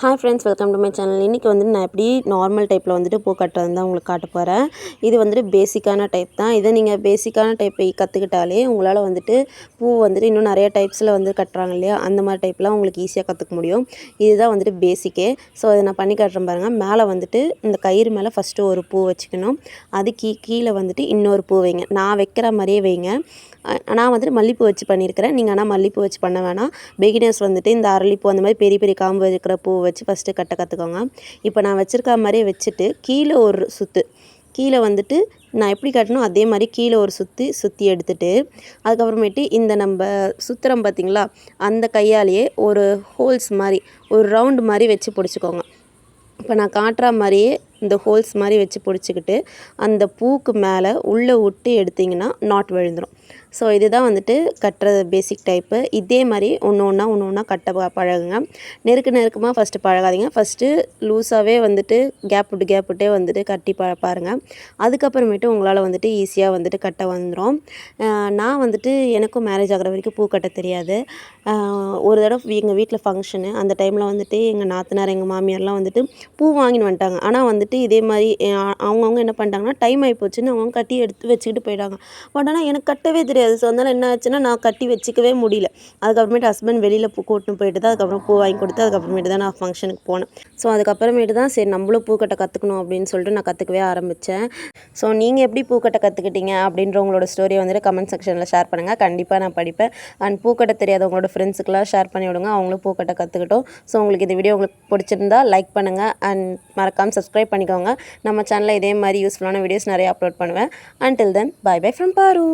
Hi friends, welcome to my channel. இன்றைக்கி வந்துட்டு நான் எப்படி நார்மல் டைப்பில் வந்துட்டு பூ கட்டுறது தான் உங்களுக்கு காட்ட போகிறேன். இது வந்துட்டு பேசிக்கான டைப் தான். இதை நீங்கள் பேசிக்கான டைப்பை கற்றுக்கிட்டாலே உங்களால் வந்துட்டு பூ வந்துட்டு இன்னும் நிறைய டைப்ஸில் வந்து கட்டுறாங்க இல்லையா, அந்த மாதிரி டைப்லாம் உங்களுக்கு ஈஸியாக கற்றுக்க முடியும். இதுதான் வந்துட்டு பேசிக்கே. ஸோ அதை நான் பண்ணி காட்டுறேன் பாருங்கள். மேலே வந்துட்டு இந்த கயிறு மேலே ஃபஸ்ட்டு ஒரு பூ வச்சுக்கணும். அது கீழே வந்துட்டு இன்னொரு பூ வைங்க. நான் வைக்கிற மாதிரியே வைங்க. நான் வந்துட்டு மல்லிப்பூ வச்சு பண்ணியிருக்கிறேன். நீங்கள் ஆனால் மல்லிப்பூ வச்சு பண்ண வேணாம். பிகினர்ஸ் வந்துட்டு இந்த அரளிப்பூ அந்த மாதிரி பெரிய பெரிய காம்பு இருக்கிற பூ வச்சு ஃபஸ்ட்டு கற்றுக்கோங்க. இப்போ நான் வச்சுருக்க மாதிரியே வச்சுட்டு கீழே ஒரு சுற்று, கீழே வந்துட்டு நான் எப்படி கட்டணும் அதே மாதிரி கீழே ஒரு சுற்றி எடுத்துகிட்டு அதுக்கப்புறமேட்டு இந்த நம்ம சுற்றுறம் பார்த்திங்களா, அந்த கையாலேயே ஒரு ஹோல்ஸ் மாதிரி ஒரு ரவுண்டு மாதிரி வச்சு பிடிச்சிக்கோங்க. இப்போ நான் காட்டுற மாதிரியே இந்த ஹோல்ஸ் மாதிரி வச்சு பிடிச்சிக்கிட்டு அந்த பூக்கு மேலே உள்ளே விட்டு எடுத்திங்கன்னா நாட் விழுந்துடும். ஸோ இதுதான் வந்துட்டு கட்டுற பேசிக் டைப்பு. இதே மாதிரி ஒன்று ஒன்றா கட்ட பழகுங்க. நெருக்கமாக ஃபஸ்ட்டு பழகாதீங்க. ஃபஸ்ட்டு லூஸாகவே வந்துட்டு கேப் விட்டே வந்துட்டு கட்டி பாருங்கள். அதுக்கப்புறமேட்டு உங்களால் வந்துட்டு ஈஸியாக வந்துட்டு கட்ட வந்துடும். நான் வந்துட்டு எனக்கும் மேரேஜ் ஆகிற வரைக்கும் பூ கட்ட தெரியாது. ஒரு தடவை எங்கள் வீட்டில் ஃபங்க்ஷனு, அந்த டைமில் வந்துட்டு எங்கள் நாத்தனார் எங்கள் மாமியார்லாம் வந்துட்டு பூ வாங்கின்னு வந்துட்டாங்க. ஆனால் வந்துட்டு இதே மாதிரி அவங்கவுங்க என்ன பண்ணிட்டாங்கன்னா, டைம் ஆகி போச்சுன்னு அவங்க கட்டி எடுத்து வச்சுக்கிட்டு போயிட்டாங்க. பட் ஆனால் எனக்கு கட்டவே தெரியாது. ஸோ அதனால் என்ன ஆச்சுன்னா, நான் கட்டி வச்சுக்கவே முடியல. அதுக்கப்புறமேட்டு ஹஸ்பண்ட் வெளியில் பூ கூட்டின்னு போயிட்டு தான் அதுக்கப்புறம் பூ வாங்கி கொடுத்து அதுக்கப்புறமேட்டு தான் நான் ஃபங்க்ஷனுக்கு போனேன். ஸோ அதுக்கப்புறமேட்டு தான் சரி நம்மளும் பூ கட்ட கற்றுக்கணும் அப்படின்னு சொல்லிட்டு நான் கற்றுக்கவே ஆரம்பித்தேன். ஸோ நீங்கள் எப்படி பூ கட்ட கற்றுக்கிட்டீங்க அப்படின்ற உங்களோட ஸ்டோரியை வந்துட்டு கமெண்ட் செக்ஷனில் ஷேர் பண்ணுங்கள். கண்டிப்பாக நான் படிப்பேன். அண்ட் பூ கட்ட தெரியாதவங்களோட ஃப்ரெண்ட்ஸுக்கெல்லாம் ஷேர் பண்ணி விடுங்க, அவங்களும் பூ கட்ட கற்றுக்கிட்டோம். ஸோ உங்களுக்கு இந்த வீடியோ உங்களுக்கு பிடிச்சிருந்தா லைக் பண்ணுங்கள் அண்ட் மறக்காமல் சப்ஸ்கிரைப் பண்ணிக்கோங்க. நம்ம சேனலில் இதே மாதிரி யூஸ்ஃபுல்லான வீடியோஸ் நிறைய அப்லோட் பண்ணுவேன். Until then, bye bye from Paru.